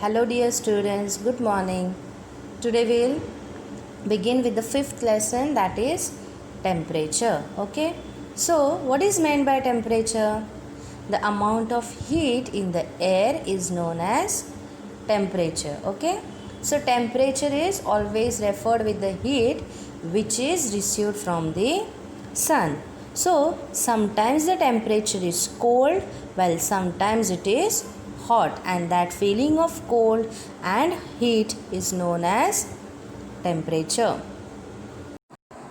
Hello dear students, good morning. Today we'll begin with the fifth lesson, that is temperature. Okay. So what is meant by temperature? The amount of heat in the air is known as temperature. Okay. So temperature is always referred with the heat which is received from the sun. So sometimes the temperature is cold while sometimes it is hot, and that feeling of cold and heat is known as temperature.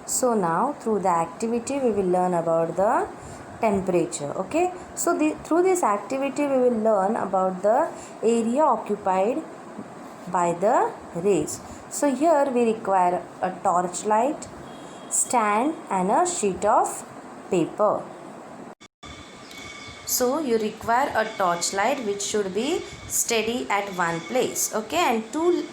So now through the activity we will learn about the temperature. Okay. So through this activity we will learn about the area occupied by the rays. So here we require a torchlight, stand and a sheet of paper. So you require a torchlight which should be steady at one place. Okay, and two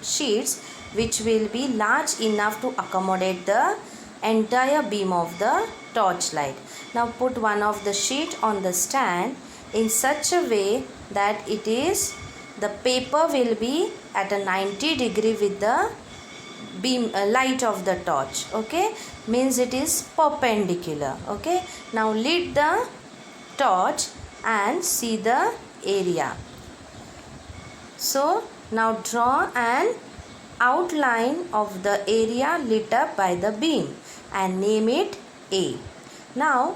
sheets which will be large enough to accommodate the entire beam of the torchlight. Now put one of the sheet on the stand in such a way that the paper will be at a 90-degree with the beam light of the torch. Okay, means it is perpendicular. Okay, now lit the torch and see the area. So now draw an outline of the area lit up by the beam and name it A. Now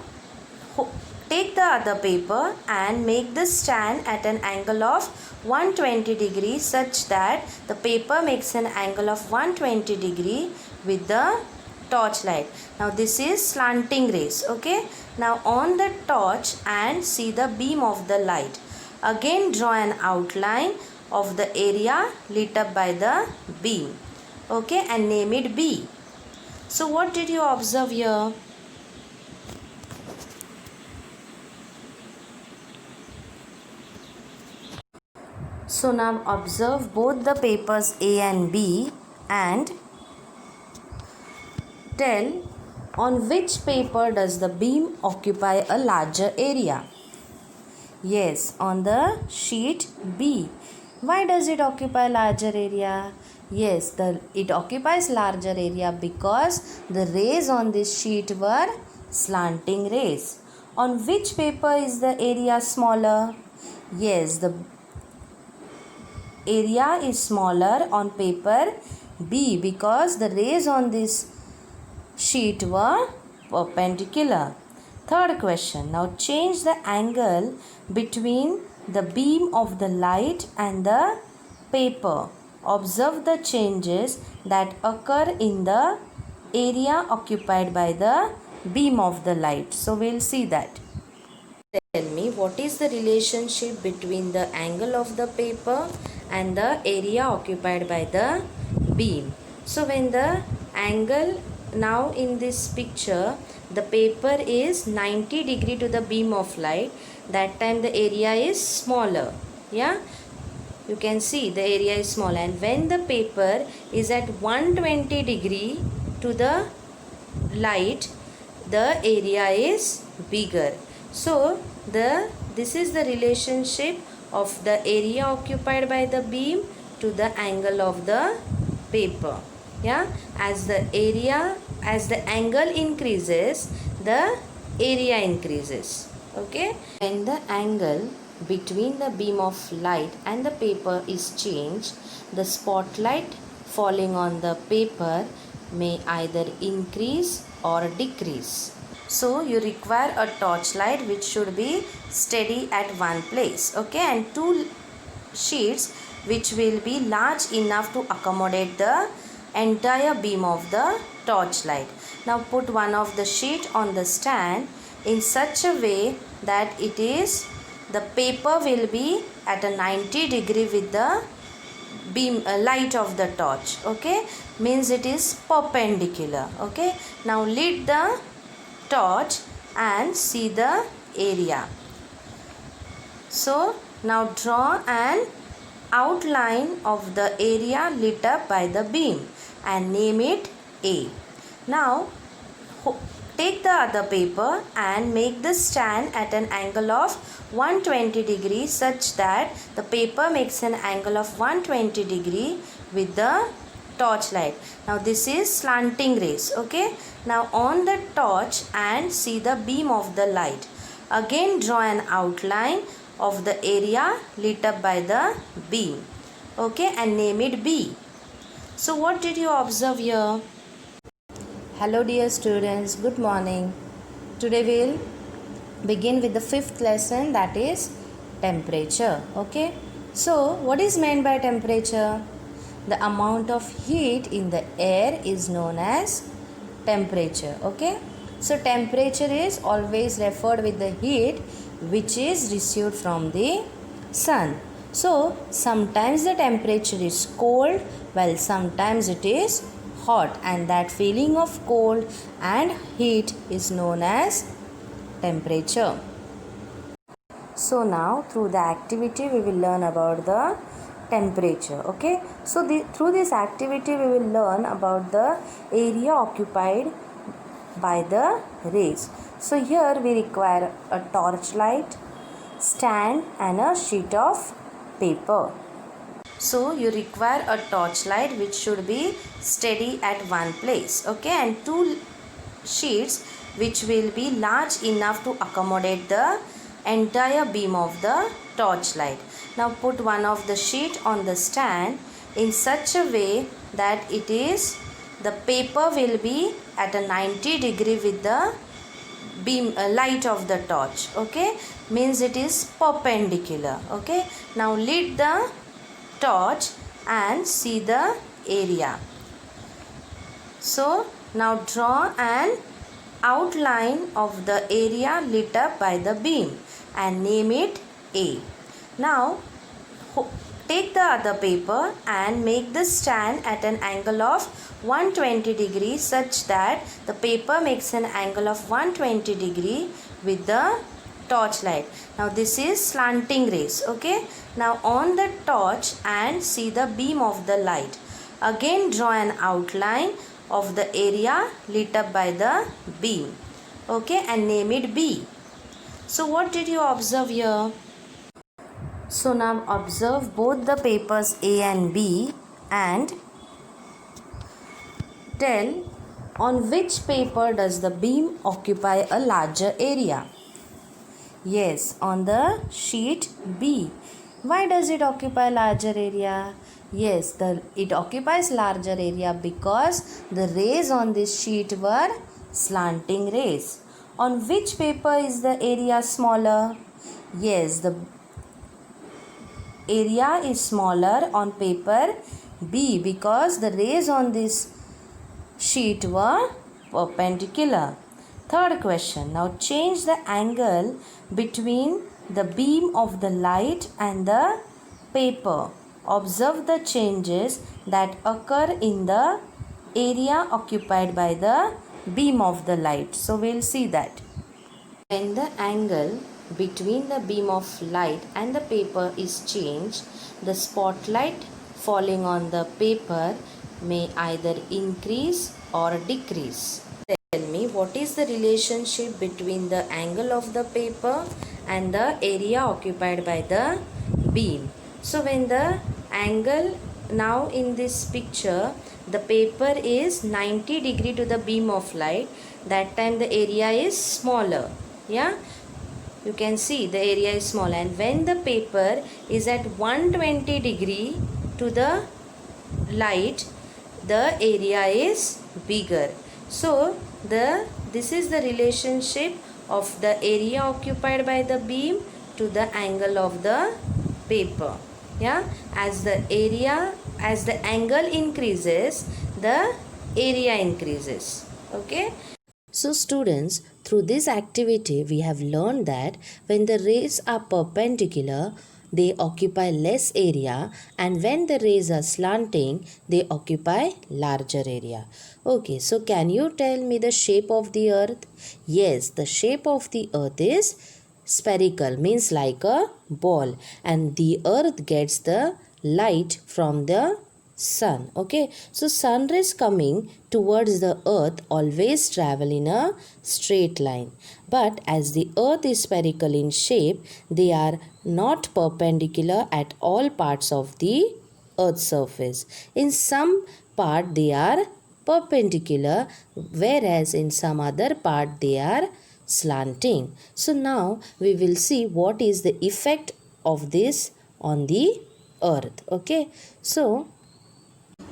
take the other paper and make the stand at an angle of 120 degrees such that the paper makes an angle of 120 degree with the torchlight. Now this is slanting rays. Okay. Now on the torch and see the beam of the light. Again draw an outline of the area lit up by the beam. Okay, and name it B. So what did you observe here? So now observe both the papers A and B and tell on which paper does the beam occupy a larger area. Yes, on the sheet B. Why does it occupy larger area? Yes, it occupies larger area because the rays on this sheet were slanting rays. On which paper is the area smaller? Yes, the area is smaller on paper B because the rays on this sheet were perpendicular. Third question. Now change the angle between the beam of the light and the paper. Observe the changes that occur in the area occupied by the beam of the light. So we'll see that. Tell me, what is the relationship between the angle of the paper and the area occupied by the beam? So when the angle, now in this picture the paper is 90 degree to the beam of light, that time the area is smaller. Yeah, you can see the area is small, and when the paper is at 120 degree to the light, the area is bigger. So this is the relationship of the area occupied by the beam to the angle of the paper. Yeah, as the angle increases, the area increases. Okay, when the angle between the beam of light and the paper is changed, the spotlight falling on the paper may either increase or decrease. So you require a torchlight which should be steady at one place. Okay, and two sheets which will be large enough to accommodate the entire beam of the torchlight. Now put one of the sheet on the stand in such a way that the paper will be at a 90-degree with the beam light of the torch. Okay, means it is perpendicular. Okay, now lit the torch and see the area. So now draw an outline of the area lit up by the beam and name it A. Now take the other paper and make the stand at an angle of 120 degrees such that the paper makes an angle of 120 degree with the torchlight. Now this is slanting rays. Okay. Now on the torch and see the beam of the light. Again draw an outline of the area lit up by the beam. Okay, and name it B. So what did you observe here? Hello dear students, good morning. Today we'll begin with the fifth lesson, that is temperature. Okay, so what is meant by temperature? The amount of heat in the air is known as temperature. Okay, so temperature is always referred with the heat which is received from the sun. So sometimes the temperature is cold while sometimes it is hot, and that feeling of cold and heat is known as temperature. So now through the activity we will learn about the temperature. Okay, so through this activity we will learn about the area occupied by the rays. So here we require a torchlight, stand and a sheet of paper. So you require a torchlight which should be steady at one place. Okay, and two sheets which will be large enough to accommodate the entire beam of the torchlight. Now put one of the sheet on the stand in such a way that the paper will be at a 90 degree with the beam light of the torch. Okay, means it is perpendicular. Okay, now lit the torch and see the area. So now draw an outline of the area lit up by the beam and name it A. Now take the other paper and make the stand at an angle of 120 degrees such that the paper makes an angle of 120 degree with the torchlight. Now this is slanting rays. Okay, now on the torch and see the beam of the light. Again draw an outline of the area lit up by the beam. Okay, and name it B. So what did you observe here? So now observe both the papers A and B and tell on which paper does the beam occupy a larger area. Yes, on the sheet B. Why does it occupy larger area? Yes, it occupies larger area because the rays on this sheet were slanting rays. On which paper is the area smaller? Yes, the area is smaller on paper B because the rays on this sheet were perpendicular. Third question. Now change the angle between the beam of the light and the paper. Observe the changes that occur in the area occupied by the beam of the light. So we'll see that. When the angle between the beam of light and the paper is changed, the spotlight falling on the paper may either increase or decrease. Tell me, what is the relationship between the angle of the paper and the area occupied by the beam? So when the angle, now in this picture the paper is 90 degree to the beam of light, that time the area is smaller. Yeah, you can see the area is small, and when the paper is at 120 degree to the light, the area is bigger. So this is the relationship of the area occupied by the beam to the angle of the paper. Yeah, as the angle increases, the area increases. Okay. So students, through this activity we have learned that when the rays are perpendicular, they occupy less area, and when the rays are slanting, they occupy larger area. Okay, so can you tell me the shape of the earth? Yes, the shape of the earth is spherical, means like a ball, and the earth gets the light from the sun. Okay, so sun rays coming towards the earth always travel in a straight line, but as the earth is spherical in shape, they are not perpendicular at all parts of the earth's surface. In some part they are perpendicular, whereas in some other part they are slanting. So now we will see what is the effect of this on the earth. Okay, so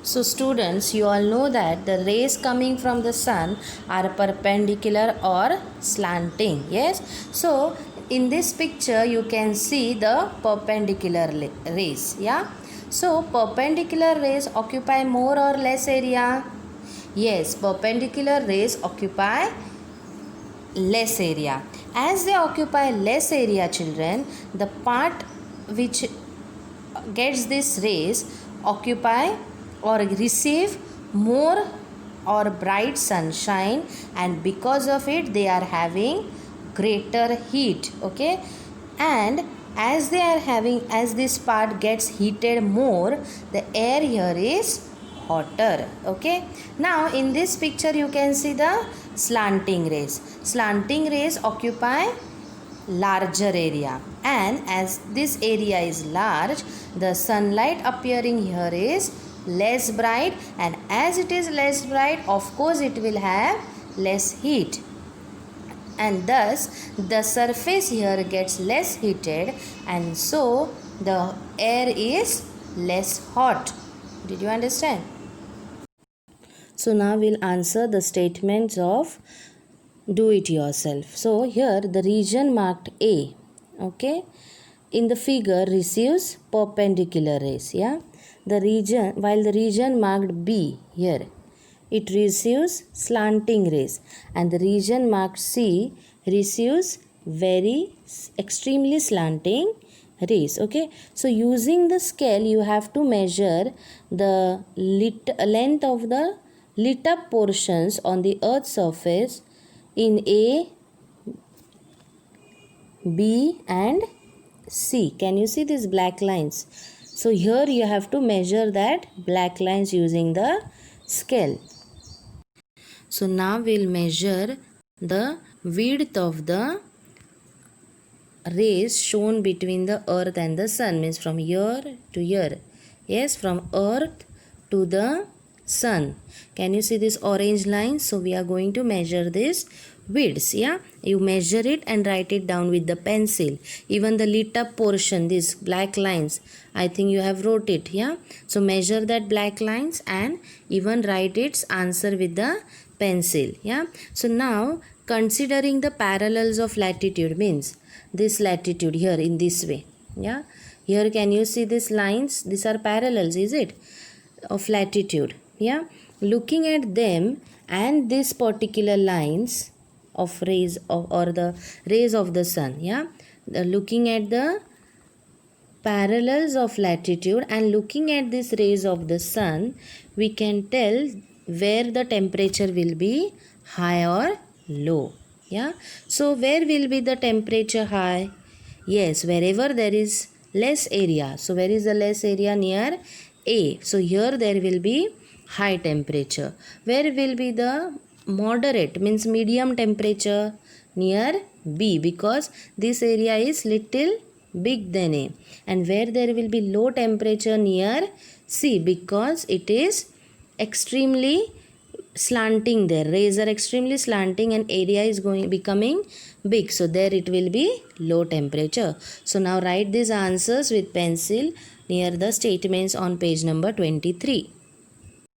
students, you all know that the rays coming from the sun are perpendicular or slanting. Yes, so in this picture you can see the perpendicular rays. Yeah, so perpendicular rays occupy more or less area. Yes, perpendicular rays occupy less area. As they occupy less area, children, the part which gets this rays occupy or receive more or bright sunshine, and because of it they are having greater heat. Okay, and as this part gets heated more, the air here is hotter. Okay, now in this picture you can see the slanting rays occupy larger area, and as this area is large, the sunlight appearing here is less bright, and as it is less bright, of course it will have less heat, and thus the surface here gets less heated, and so the air is less hot. Did you understand? So now we'll answer the statements of do it yourself. So here the region marked A, okay, in the figure receives perpendicular rays. Yeah, the region, while the region marked B here, it receives slanting rays, and the region marked C receives extremely slanting rays. Okay, so using the scale you have to measure the length of the lit up portions on the earth's surface in A, B and C. Can you see these black lines? So here you have to measure that black lines using the scale. So now we'll measure the width of the rays shown between the earth and the sun, means from here to here. Yes, from earth to the sun. Can you see this orange line? So we are going to measure this widths. Yeah, you measure it and write it down with the pencil. Even the lit up portion, these black lines, I think you have wrote it. Yeah, so measure that black lines and even write its answer with the pencil. Yeah, so now considering the parallels of latitude, means this latitude here in this way. Yeah, here can you see these lines? These are parallels, is it, of latitude? Yeah, looking at them and these particular lines of rays of, or the rays of the sun. Yeah, looking at the parallels of latitude and looking at these rays of the sun, we can tell where the temperature will be high or low. Yeah, so where will be the temperature high? Yes, wherever there is less area. So where is the less area? Near A. So here there will be high temperature. Where will be the moderate, means medium temperature? Near B, because this area is little big than A. And where there will be low temperature? Near C, because it is extremely slanting there. Rays are extremely slanting and area is becoming big. So there it will be low temperature. So now write these answers with pencil near the statements on page number 23.